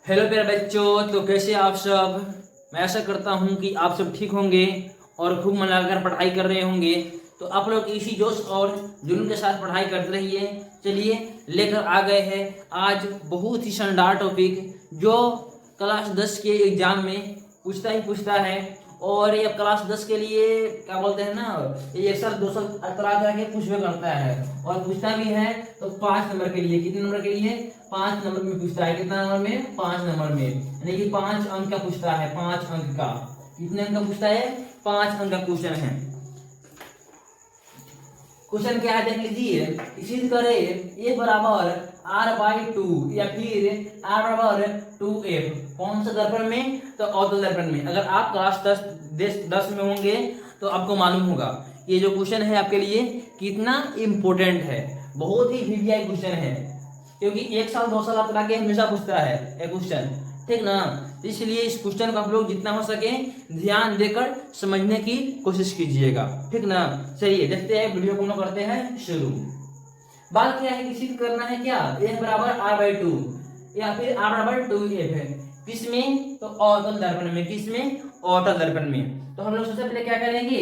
Hello प्यारे बच्चों, तो कैसे आप सब। मैं आशा करता हूँ कि आप सब ठीक होंगे और खूब मन लगाकर पढ़ाई कर रहे होंगे। तो आप लोग इसी जोश और जुनून के साथ पढ़ाई करते रहिए। चलिए लेकर आ गए हैं आज बहुत ही शानदार टॉपिक, जो क्लास 10 के एग्जाम में पूछता ही पूछता है। और ये क्लास 10 के लिए क्या बोलते हैं ना, ये 100 200 तरह तरह के पूछ भी करता है और पूछता भी है। तो 5 नंबर के लिए, कितने नंबर के लिए, 5 नंबर में पूछता है। कितना नंबर में, 5 नंबर में, यानी कि 5 अंक का पूछता है। 5 अंक का, कितने अंक का पूछता है, 5 अंक का क्वेश्चन है। क्वेश्चन क्या है देख लीजिए। इसी तरह ए बराबर r/2 या फिर r/2f, कौन सा दर्पण में, तो अवतल दर्पण में। अगर आप क्लास 10 में होंगे तो आपको मालूम होगा ये जो क्वेश्चन है आपके लिए कितना इम्पोर्टेंट है। बहुत ही वीवीआई क्वेश्चन है, क्योंकि 1 साल 2 साल आप लगे हमेशा पूछता है ये क्वेश्चन, ठीक ना। तो इसलिए इस क्वेश्चन को आप लोग जितना हो सके ध्यान देकर समझने की कोशिश कीजिएगा, ठीक ना। चलिए देखते हैं, वीडियो को हम लोग करते हैं शुरू। बात क्या है कि सिद्ध करना है क्या, f बराबर r/2 या फिर r/2f है। किसमें, तो अवतल दर्पण में। किसमें, अवतल दर्पण में। तो हम लोग सबसे पहले क्या करेंगे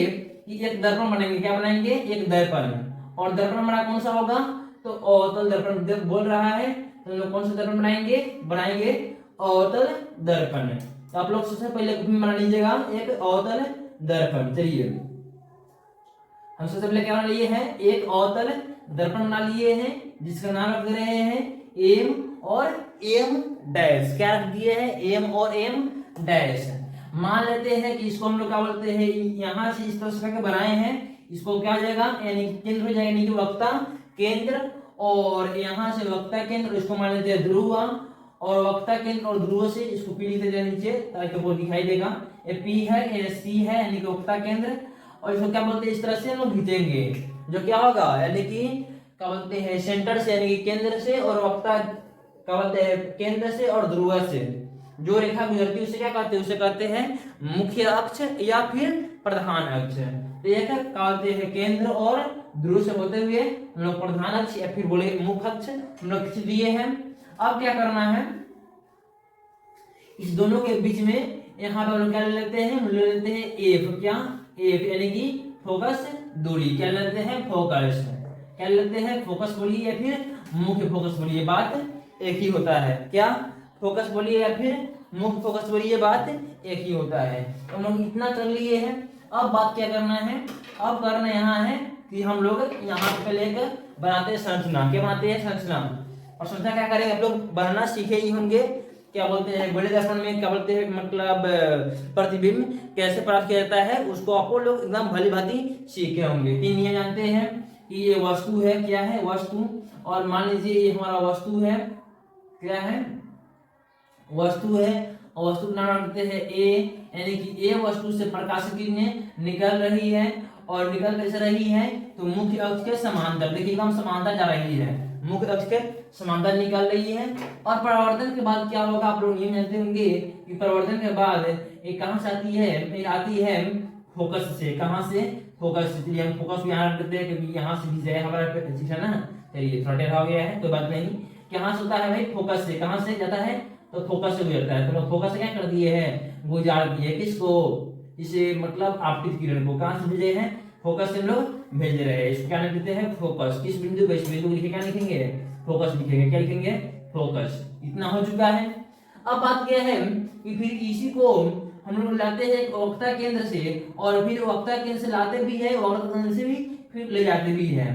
कि एक दर्पण बनाएंगे। क्या बनाएंगे, एक दर्पण। और दर्पण बड़ा कौन सा होगा, तो अवतल दर्पण। जब बोल रहा है तो हम लोग कौन सा दर्पण बनाएंगे, बनाएंगे अवतल दर्पण। तो आप लोग सबसे पहले बना लीजिएगा एक अवतल दर्पण। चलिए हम सबसे पहले क्या बना लिए हैं, एक अवतल दर्पण बना लिए हैं, जिसका नाम रख रहे हैं एम और एम डैश। क्या रख दिए हैं, एम और एम डैश। मान लेते हैं कि इसको हम लोग क्या बोलते हैं, यहां से इस तरह से करके बनाए हैं, इसको क्या हो जाएगा, यानी केंद्र हो जाएगा, यानी कि वक्ता केंद्र। और यहां से वक्ता केंद्र, इसको मान लेते हैं ध्रुव। और वक्ता केंद्र और ध्रुव से इसको पी लिखते जाए नीचे, ताकि वो दिखाई देगा। ये पी है, ये सी है, यानी कि वक्ता केंद्र। और इसको क्या बोलते हैं, इस तरह से हम लोग खींचेंगे, जो क्या होगा, यानी कि क्या बोलते हैं, सेंटर से, यानी कि केंद्र से, और वक्ता क्या बोलते हैं, केंद्र से और ध्रुव से जो रेखा गुजरती है उसे क्या कहते हैं, उसे कहते हैं मुख्य अक्ष या फिर प्रधान अक्ष। तो यह क्या कहते हैं, केंद्र और ध्रुव से होते हुए हम लोग प्रधान अक्ष या फिर बोले मुख्य अक्ष हम लोग खींच दिए हैं। अब क्या करना है, इस दोनों के बीच में यहाँ पे हम लोग क्या ले लेते हैं, हम ले लेते हैं एफ। क्या, एफ यानी कि फोकस दूरी। क्या लेते हैं, फोकस। क्या लेते हैं, फोकस बोलिए या फिर मुख्य फोकस बोलिए, बात एक ही होता है। क्या, फोकस बोलिए या फिर मुख्य फोकस बोलिए, बात एक ही होता है। तो हम लोग इतना कर लिए हैं। अब बात क्या करना है, अब करना यहाँ है कि हम लोग यहाँ पे लेकर बनाते हैं संरचना। क्या बनाते हैं, संरचना। और संरचना क्या करेंगे, आप लोग बनाना सीखे ही होंगे। क्या बोलते हैं, बड़े दर्पण में क्या बोलते हैं, मतलब प्रतिबिंब कैसे प्राप्त किया जाता है, उसको आप लोग एकदम भली भांति सीखे होंगे। 3 नियम जानते हैं कि ये वस्तु है, क्या है, वस्तु। और मान लीजिए ये हमारा वस्तु है, क्या है, वस्तु है। और वस्तु का नाम रखते हैं ए, यानी कि ए वस्तु से प्रकाश किरणें निकल रही है। और निकल कैसे रही है, तो मुख्य अक्ष के समांतर। देखिए एकदम समांतर जा रही है, मुख्य अक्ष के समांतर निकल रही है। और परावर्तन के बाद क्या होगा, आप लोग नियम जानते होंगे कि परावर्तन के बाद ये कहां से आती है, ये आती है फोकस से। कहां से, फोकस से। चलिए हम फोकस को यहाँ रख देते हैं, क्योंकि यहाँ से भी जाए हमारा ठीक है ना। चलिए थोड़ा टेढ़ा हो गया है, कोई बात नहीं। कहां से होता है भाई, फोकस से। कहां से जाता है, तो फोकस से गुजरता है। तो लोग फोकस से क्या कर दिए हैं, गुजार दिए। किसको, इसे मतलब आपतित किरण को। कहां से भेजे हैं, फोकस से हम लोग भेज रहे हैं। इसको क्या लिख देते हैं, फोकस। किस बिंदु पे, इस बिंदु को लिखे, क्या लिखेंगे, फोकस लिखेंगे। क्या लिखेंगे, फोकस। इतना हो चुका है। अब बात क्या है कि फिर इसी को हम लोग लाते हैं वक्ता केंद्र से, और फिर वक्ता केंद्र से लाते भी है, वक्ता केंद्र से भी फिर ले जाते भी है।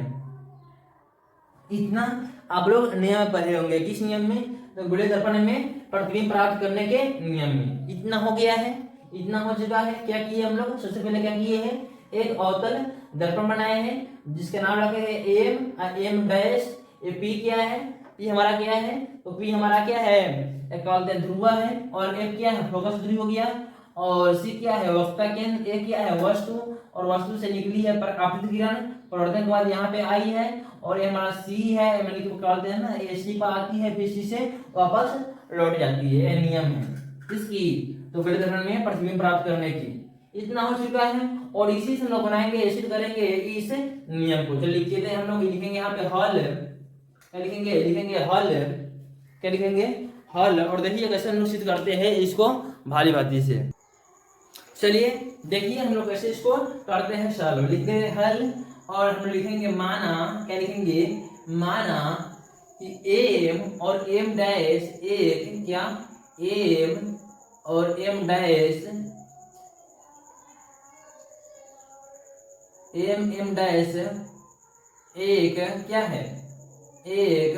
इतना आप लोग नियम पढ़े होंगे। किस नियम में, तो बड़े दर्पण में प्रतिबिंब प्राप्त करने के नियम में। इतना हो गया है, इतना हो चुका है। क्या किए हम लोग, सबसे पहले क्या किए हैं, एक अवतल दर्पण बनाए हैं, जिसके नाम रखे हैं एम, एम डैश। ये पी क्या है, पी हमारा क्या है, तो पी हमारा क्या है, एक बोलते हैं ध्रुव है। और एफ क्या है, फोकस दूरी हो गया। और सी क्या है, वक्ता केंद्र। ए क्या है, वस्तु। और वस्तु से निकली है आपतित किरण, परिवर्तन के बाद यहाँ पे आई है। और ये हमारा सी है, मतलब कि बोलते हैं ना, ये सी पर आती है, फिर सी से वापस लौट जाती है। ये नियम है इसकी, तो बड़े दर्पण में प्रतिबिंब प्राप्त करने की। इतना हो चुका है। और इसी से हम लोग बनाएंगे, एसिड करेंगे इस नियम को। तो लिख देते हैं हम लोग, लिखेंगे यहाँ पे हल। क्या लिखेंगे, लिखेंगे हल। क्या लिखेंगे, हल। और देखिए कैसे हम लोग सिद्ध करते हैं इसको भाली भांति से। चलिए देखिए हम लोग कैसे इसको करते हैं सरल। लिखते हैं हल और हम लिखेंगे माना, क्या लिखेंगे, माना कि एम और एम डैश एक, क्या, एम और एम डैश, एम डैश एक क्या है, एक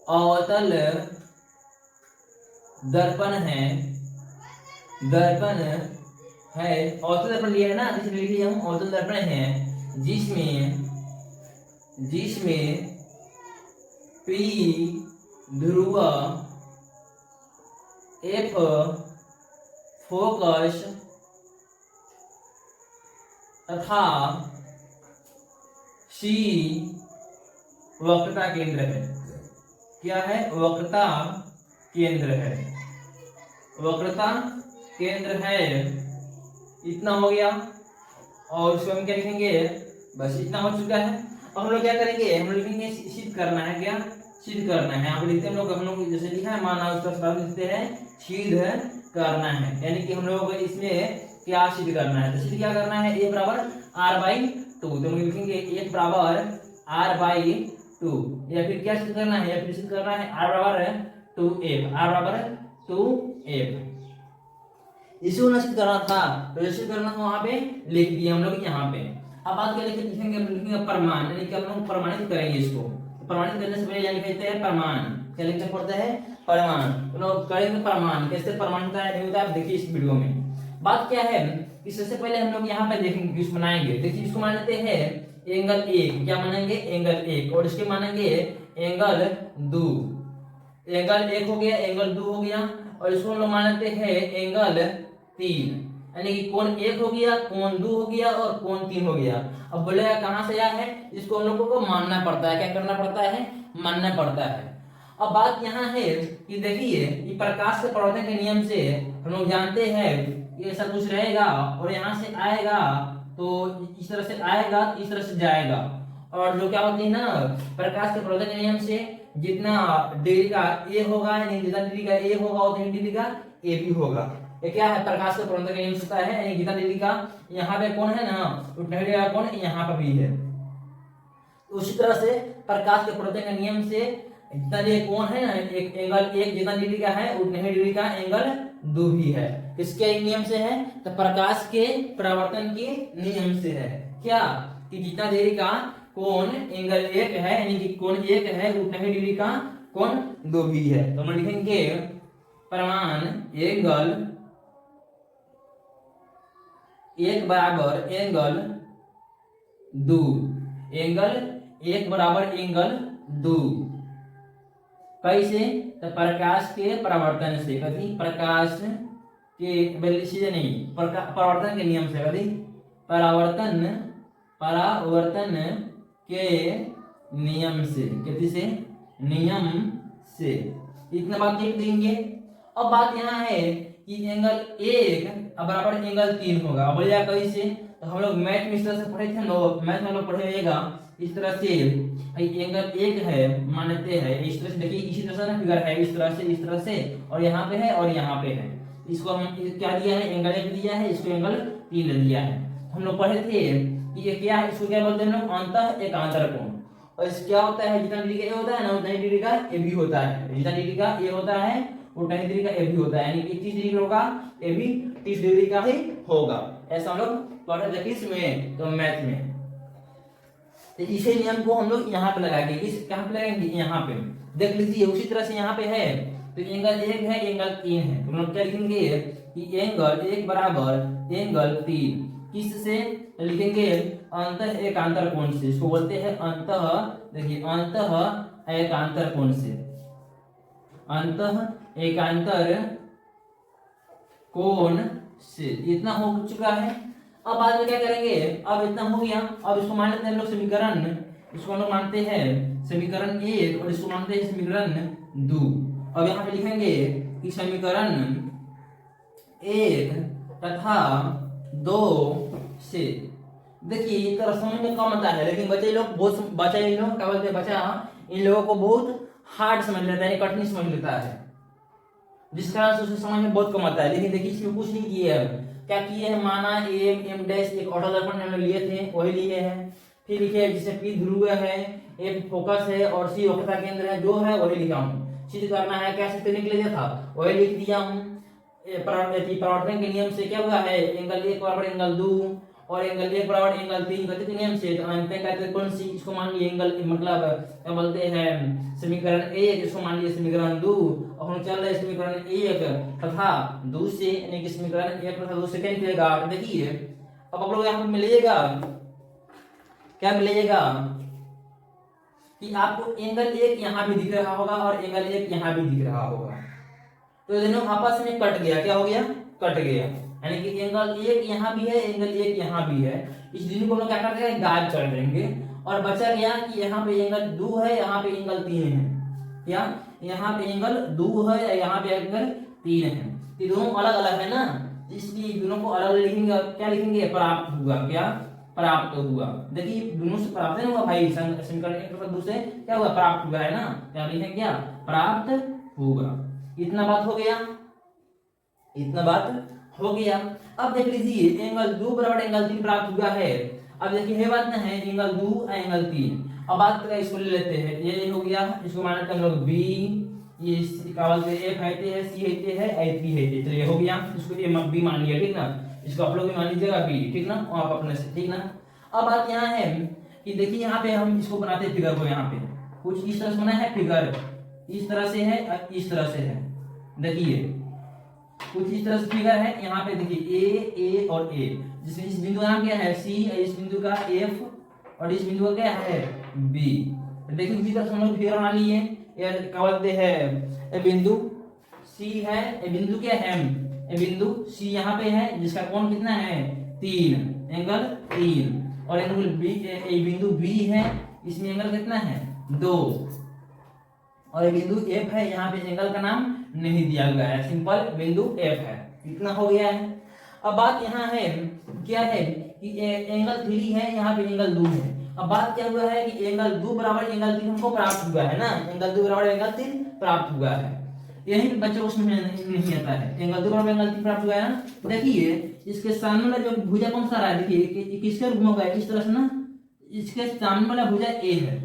अवतल दर्पण है, दर्पण है, अवतल दर्पण लिया है ना, इसलिए लिखिए हम अवतल दर्पण है जिसमें पी ध्रुव, एफ फोकस तथा सी वक्रता केंद्र है। क्या है, वक्रता केंद्र है, वक्रता केंद्र है। इतना हो गया और उसको हम क्या लिखेंगे, बस इतना हो चुका है। अब हम लोग क्या करेंगे, हम लोग लिखेंगे सिद्ध करना है, क्या सिद्ध करना है। यहाँ पे लिखते हैं हम लोग जैसे लिखा है माना, उसका शब्द लिखते हैं सिद्ध करना है, यानी कि हम लोगों को इसमें क्या सिद्ध करना है। तो सिद्ध क्या करना है, ए बराबर r/2, तो हम लिखेंगे एक बराबर r/2, या फिर क्या सिद्ध करना है, या फिर सिद्ध करना है r बराबर 2f, r बराबर 2f। इसी को सिद्ध करना था, तो जैसे करना था वहां पे लिख दिया हम लोग यहाँ पे। अब बात क्या लिखेंगे, हम लिखेंगे प्रमाण, यानी कि हम लोग प्रमाणित करेंगे इसको। प्रमाणित करने से पहले यहाँ लिखते हैं प्रमाण, क्या लिखना पड़ता है, प्रमाण। तो लोग करेंगे प्रमाण, कैसे प्रमाण होता है नहीं होता है आप देखिए इस वीडियो में। बात क्या है कि सबसे पहले हम लोग यहाँ पे देखेंगे किस बनाएंगे। देखिए इसको मान लेते हैं एंगल एक, क्या मानेंगे, एंगल एक, और इसके मानेंगे एंगल 2। एंगल एक हो गया, एंगल 2 हो गया, और इसको हम लोग मान लेते हैं एंगल 3, यानी कि कोण 1 हो गया, कोण 2 हो गया और कोण 3 हो गया। अब बोलेगा कहां से आया है, इसको हम लोगों को मानना पड़ता है, क्या करना पड़ता है, मानना पड़ता है। अब बात यहाँ है कि देखिए कि प्रकाश के प्रवर्तन के नियम से हम लोग जानते हैं कि ऐसा कुछ रहेगा और यहाँ से आएगा तो इस तरह से आएगा, इस तरह से जाएगा। और जो क्या होती है ना, प्रकाश के प्रवर्तन के नियम से जितना डिग्री का ए होगा, यानी जितना डिग्री का ए होगा उतनी डिग्री का ए भी होगा। ये क्या है, प्रकाश के प्रवर्तन का नियम होता है, यानी जितना डिग्री का यहाँ पे कोण है ना, उतना डिग्री का कोण यहाँ पर भी है। उसी तरह से प्रकाश के प्रवर्तन के नियम से जितना ये कोण है ना, एक एंगल एक जितना डिग्री का है उतने ही डिग्री का एंगल 2 भी है। किसके नियम से है, तो प्रकाश के परावर्तन के नियम से है। क्या कि जितना डिग्री का कोण एंगल 1 है, यानी कि कोण 1 है उतना ही डिग्री का कोण 2 भी है। तो हम लिखेंगे प्रमाण एंगल 1 बराबर एंगल 2, एंगल 1 बराबर एंगल 2। कैसे, तो प्रकाश के परावर्तन से, कभी प्रकाश के सीधे नहीं, परावर्तन के नियम से, कभी परावर्तन के नियम से, कैसे से, नियम से। इतना बात लिख देंगे। अब बात यहाँ है कि एंगल 1 बराबर एंगल 3 होगा। अब बोलिए कैसे, तो हम लोग मैथ में इस तरह से पढ़े थे, मैथ में हम लोग पढ़ेगा इस तरह से, एंगल 1 है मानते हैं इस तरह से। देखिए इसी तरह से ना फिगर है, इस तरह से, और यहाँ पे है और यहाँ पे है। इसको हम क्या दिया है, एंगल 1 दिया है, इसको एंगल 3 दिया है। हम लोग पढ़े थे कि ये क्या है, इसको क्या बोलते हैं हम लोग, अंतः एकांतर कोण। और इस क्या होता है, जितना डिग्री का ए होता है ना उतना ही डिग्री का ए भी होता है, जितना डिग्री का ए होता है उतना ही डिग्री का ए भी होता है, यानी कि 30 डिग्री होगा ए भी 30 डिग्री का ही होगा। ऐसा हम लोग पढ़े थे किसमें, तो मैथ में। तो इसी नियम को हम लोग यहाँ पे लगाएंगे, इस कहाँ पे लगाएंगे, यहाँ पे। देख लीजिए उसी तरह से यहाँ पे है, तो एंगल 1 है, एंगल 3 है, तो हम लोग क्या लिखेंगे कि एंगल 1 बराबर एंगल 3 किससे लिखेंगे, अंतः एकांतर कोण से। इसको बोलते हैं अंतः, देखिए अंतः एकांतर कोण से, अंतः एकांतर कोण से। इतना हो चुका है। अब बाद में क्या करेंगे, अब इतना हो गया, अब इसको मान लेते हैं हम लोग समीकरण, इसको हम लोग मानते हैं समीकरण 1 और इसको मानते हैं समीकरण 2। अब यहाँ पे लिखेंगे कि समीकरण 1 तथा 2 से, देखिए ये तो समझ में कम आता है, लेकिन बच्चे लोग बहुत, बच्चा इन लोग क्या बोलते हैं, बच्चा इन लोगों को बहुत हार्ड समझ लेता है, कठिन समझ लेता है, जिस कारण से उसे समझ में बहुत कम आता है। लेकिन देखिए इसमें कुछ नहीं किए है, क्या किए हैं, माना एम एम डैश एक ऑटो दर्पण हमने लिए थे वही लिए हैं, फिर लिखे जिसे पी ध्रुव है, एफ फोकस है और सी वक्रता केंद्र है, जो है वही लिखा हूँ। सिद्ध करना है क्या सिद्ध निकले था वही लिख दिया हूँ। परावर्तन के नियम से क्या हुआ है, एंगल 1 बराबर एंगल 2 और एंगल 1 बराबर एंगल 3 गति के नियम से, तो अंत में कौन सी, इसको मान लिए एंगल मतलब क्या बोलते हैं समीकरण 1, इसको मान लिए समीकरण 2, और हम चल रहे समीकरण 1 तथा 2 से, यानी कि समीकरण 1 तथा 2 से क्या निकलेगा। देखिए अब आप लोग यहाँ पे मिलेगा क्या मिलेगा कि आपको एंगल 1 यहाँ भी दिख रहा होगा और एंगल 1 यहाँ भी दिख रहा होगा, तो दोनों आपस में कट गया, क्या हो गया, कट गया, यानी कि एंगल 1 यहाँ भी है, एंगल 1 यहाँ भी है। इस दूरी को हम लोग क्या कर देंगे, गायब कर देंगे, और बचा गया कि यहाँ पे एंगल 2 है, यहाँ पे एंगल 3 है, क्या यहाँ पे एंगल 2 है, यहाँ पे एंगल 3 है, ये दोनों अलग अलग है ना, इसलिए दोनों को अलग लिखेंगे, क्या लिखेंगे, प्राप्त हुआ, क्या प्राप्त हुआ। देखिए दोनों से प्राप्त नहीं हुआ भाई, समीकरण 1 तथा 2 से क्या हुआ, प्राप्त हुआ है ना, क्या लिखेंगे, क्या प्राप्त होगा। इतना बात हो गया, इतना बात हो गया। अब देख लीजिए एंगल 2 बराबर एंगल 3 प्राप्त हुआ है। अब देखिए ये बात ना है, एंगल 2 एंगल 3, अब बात करें इसको ले लेते हैं, ये हो गया, इसको मान लेते हैं हम लोग बी, ये क्या बोलते हैं एफ है, सी है, आई पी है, तो ये हो गया, इसको ये बी मान लिया, ठीक ना, इसको आप लोग भी मान लीजिएगा बी, ठीक ना, और आप अपने से, ठीक ना। अब बात यहाँ है कि देखिए यहाँ पे हम इसको बनाते हैं फिगर को, यहाँ पे कुछ इस तरह से बना है फिगर, इस तरह से है, इस तरह से है, देखिए कुछ इस तरह से फिगर है। यहाँ पे देखिए ए और ए, जिसमें इस बिंदु का नाम क्या है सी, इस बिंदु का एफ और इस बिंदु का क्या है बी। देखिए इसी तरह से हम लोग फिगर बना लिए, क्या बोलते हैं ए बिंदु सी है, ए बिंदु क्या है ए बिंदु सी यहाँ पे है, जिसका कोण कितना है 3, एंगल 3, और एंगल बी, ए बिंदु बी है, इसमें एंगल कितना है 2, और ये बिंदु एफ है, यहाँ पे एंगल का नाम नहीं दिया गया है, सिंपल बिंदु एफ है, इतना हो गया है। अब बात यहाँ है क्या है कि एंगल 3 है, यहाँ पे एंगल 2 है। अब बात क्या हुआ है कि एंगल 2 बराबर एंगल 3 हमको प्राप्त हुआ है ना, एंगल 2 बराबर एंगल 3 प्राप्त हुआ है, यही बच्चों को समझ नहीं आता है, एंगल 2 बराबर एंगल 3 प्राप्त हुआ है ना। देखिए इसके सामने वाला जो भुजा कौन सा रहा है, देखिए किसके रूप में होगा, इस तरह से ना, इसके सामने वाला भुजा ए है,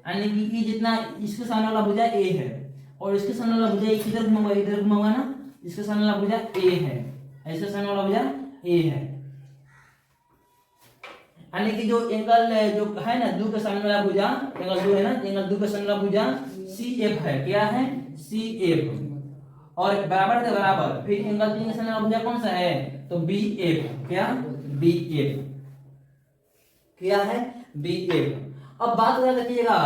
यानी कि जितना इसके सामने वाला भुजा ए है और इसके सामने वाला भुजा इधर घुमाऊंगा, इधर घुमाऊंगा ना, इसके सामने वाला भुजा ए है, इसके सामने वाला भुजा ए है, यानी कि जो एंगल जो है ना 2 के सामने वाला भुजा एंगल 2 है ना, एंगल 2 के सामने वाला भुजा सी एफ है, क्या है सी एफ, और बराबर के बराबर फिर एंगल 3 के सामने वाला भुजा कौन सा है, तो बी एफ, क्या बी एफ, क्या है बी एफ। अब बात याद रखिएगा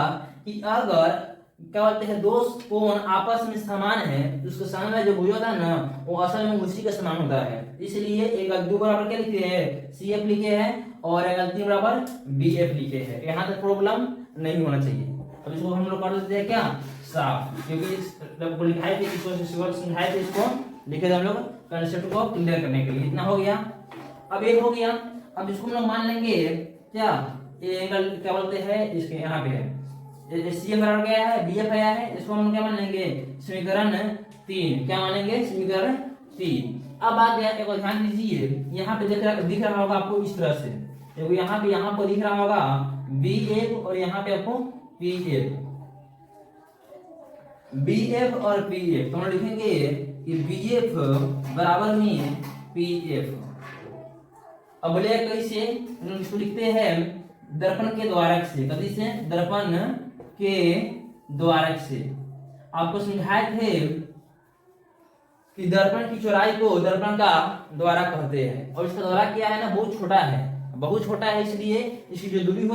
कि अगर क्या बोलते हैं दो कोण आपस में समान है, तो उसके सामने वाला जो भुजा होता है ना वो असल में उसी का समान होता है, इसलिए एंगल 2 बराबर क्या लिखे हैं सी एफ लिखे हैं और एंगल 3 बराबर बी एफ लिखे हैं। यहाँ तक प्रॉब्लम नहीं होना चाहिए। अब इसको हम लोग कर देते हैं क्या साफ, क्योंकि जब लिखाए थे इसको समझाए थे, इसको लिखे थे हम लोग कंसेप्ट को क्लियर करने के लिए। इतना हो गया, अब एक हो गया। अब इसको हम लोग मान लेंगे क्या, ये एंगल क्या बोलते हैं इसके यहाँ पे है सी एफ बराबर गया है बी एफ आया है, इसको हम क्या मान लेंगे समीकरण 3, क्या मानेंगे समीकरण 3। अब बात एक बार ध्यान दीजिए, यहाँ पे दिख रहा होगा आपको इस तरह से, देखो यहाँ पे दिख रहा होगा बी एफ और यहाँ पे आपको पी एफ, बी एफ और पी एफ, तो हम लिखेंगे कि बी एफ बराबर में पी एफ। अब बोले कैसे, इसको लिखते हैं दर्पण के द्वारक से, कथी से दर्पण के द्वारक से। आपको समझाए थे कि दर्पण की चौड़ाई को दर्पण का द्वारक कहते हैं, और इसका द्वारक क्या है ना बहुत छोटा है, बहुत छोटा है, इसलिए इसकी जो दूरी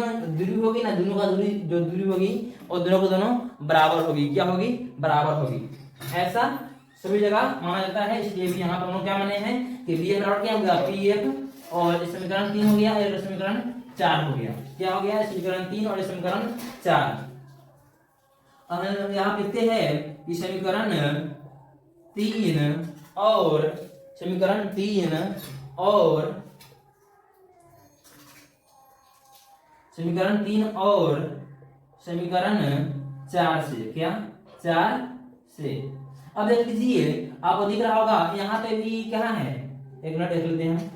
होगी ना, दोनों का जो दूरी होगी और दोनों को दोनों बराबर होगी, क्या होगी बराबर होगी, ऐसा सभी जगह माना जाता है। इसलिए भी यहाँ पर हम लोग क्या माने हैं कि बी एफ बराबर क्या होगा पी एफ, और इस समीकरण 3 हो गया और समीकरण 4 हो गया, क्या हो गया समीकरण 3 और समीकरण 4। अब यहाँ लिखते हैं कि समीकरण 3 और समीकरण 3 और समीकरण 3 और समीकरण 4 से, क्या 4 से। अब देख लीजिए, आपको दिख रहा होगा यहाँ पे भी क्या है, एक मिनट देख लेते हैं,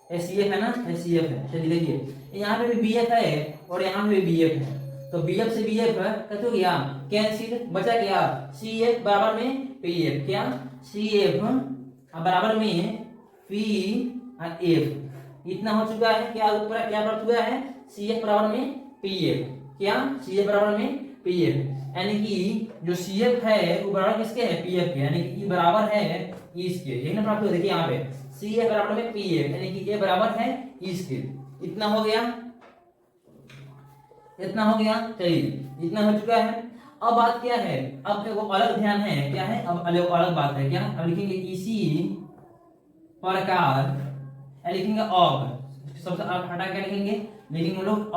एसीएफ है ना, एसीएफ है। चलिए देखिए यहाँ पे भी बीएफ है और यहाँ पे भी बीएफ है, तो बीएफ से बीएफ कैसे हो गया, कैंसिल, बचा क्या, सीएफ बराबर में पीएफ, क्या सीएफ बराबर में पी एफ, इतना हो चुका है। क्या ऊपर क्या बढ़ चुका है, सीएफ बराबर में पीएफ, क्या सीएफ बराबर में पीएफ, यानी कि जो सीएफ है वो बराबर किसके है, पीएफ के, यानी कि बराबर है इसके, यही ना प्राप्त हो। देखिए यहाँ पे सीएफ बराबर में पीएफ, यानी कि ये बराबर है इसके, इतना हो गया, इतना हो गया। चलिए इतना हो चुका है। अब बात क्या है, अब देखो अलग ध्यान है, क्या है, अब अलग बात है, क्या, अब लिखेंगे इसी प्रकार, लिखेंगे अब, सबसे अब हटा क्या लिखेंगे, लिखेंगे हम लोग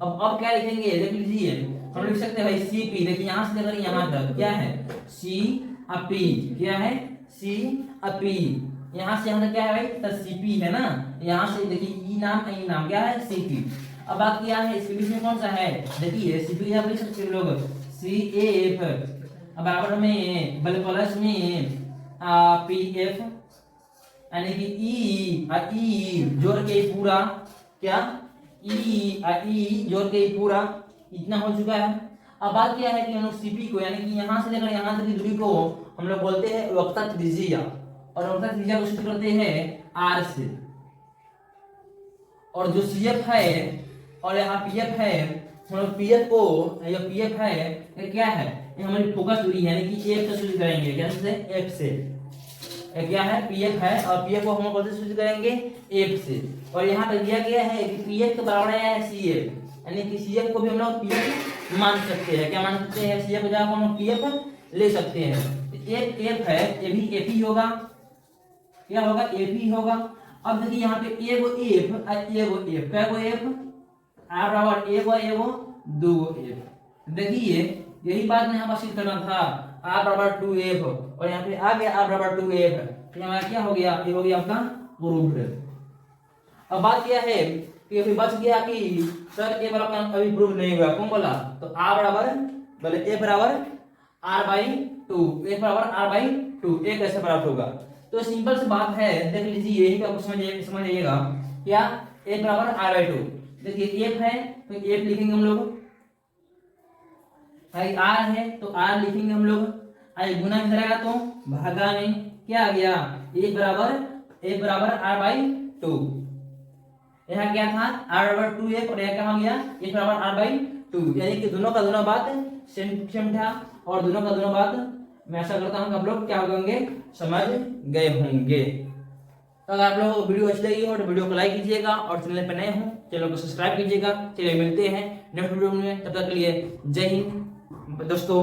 अब क्या लिखेंगे, देख लीजिए, हम लिख सकते हैं भाई सीपी, देखिए यहाँ से लेकर यहाँ तक क्या है, सी अपी, क्या है, सी अपी, यहाँ से यहाँ तक क्या है भाई, तो सीपी है ना, यहाँ से देखिए ई नाम क्या है, सीपी। अब बात क्या है, इसके बीच में कौन सा है, देखिए सीपी आप लिख सकते हैं लोग, सी एफ बराबर में प्लस में पी एफ, यानी कि ई जोड़ के पूरा, क्या ई जोड़ के पूरा, इतना हो चुका है। अब बात क्या है कि हम लोग सीपी को, यानी कि यहाँ से लेकर यहाँ तक की दूरी को हम लोग बोलते हैं वक्ता त्रिज्या, और वक्ता त्रिज्या को सूचित करते हैं आर से। और जो सीएफ है और यहाँ पीएफ है, हम लोग पीएफ को, या पीएफ है ये क्या है, ये हमारी फोकस दूरी है, यानी कि एफ से सूचित करेंगे, कैसे, एफ से, क्या है, पीएफ है, और पीएफ को हम कैसे सूचित करेंगे, एफ से। और यहाँ पर दिया गया है कि पीएफ के बराबर है सीएफ, यानी कि सीएफ को भी हम लोग पीएफ मान सकते हैं, क्या मान सकते हैं, सीएफ को जगह हम लोग पीएफ ले सकते हैं। एफ है, ये भी एफ ही होगा, क्या होगा, एफ ही होगा। अब देखिए यहाँ पे एगो एफ और एगो एफ, क्या एफ, आर बराबर एगो दो एफ। देखिए यही बात में यहाँ पर सिद्ध करना था, आर बराबर 2f, और यहाँ पे आ गया आर बराबर 2f, तो यहाँ क्या हो गया, ये हो गया आपका प्रूव्ड। अब बात क्या है कि अभी बच गया कि सर ए बराबर अभी प्रूव नहीं हुआ, कौन बोला, तो आर बराबर बोले ए बराबर आर बाई 2, ए बराबर आर बाई 2, ए कैसे प्राप्त होगा। तो सिंपल सी बात है, देख लीजिए यही का समझिएगा, क्या ए बराबर आर बाई 2, देखिए एफ है तो एफ लिखेंगे हम लोग, भाई आर है तो आर लिखेंगे हम लोग, आई गुना में रहेगा तो भागा में क्या आ गया, ए बराबर आर बाई 2, यहाँ क्या था आर बराबर 2f, और यहाँ क्या हो गया ए बराबर आर बाई 2, यानी कि दोनों का दोनों बात सेम था, और दोनों का दोनों बात मैं आशा करता हूँ कि आप लोग क्या होंगे, समझ गए होंगे। तो अगर आप लोगों को वीडियो अच्छी लगी हो तो वीडियो को लाइक कीजिएगा, और चैनल पर नए हो चैनल को सब्सक्राइब कीजिएगा। चलिए मिलते हैं नेक्स्ट वीडियो में, तब तक के लिए जय हिंद दोस्तों।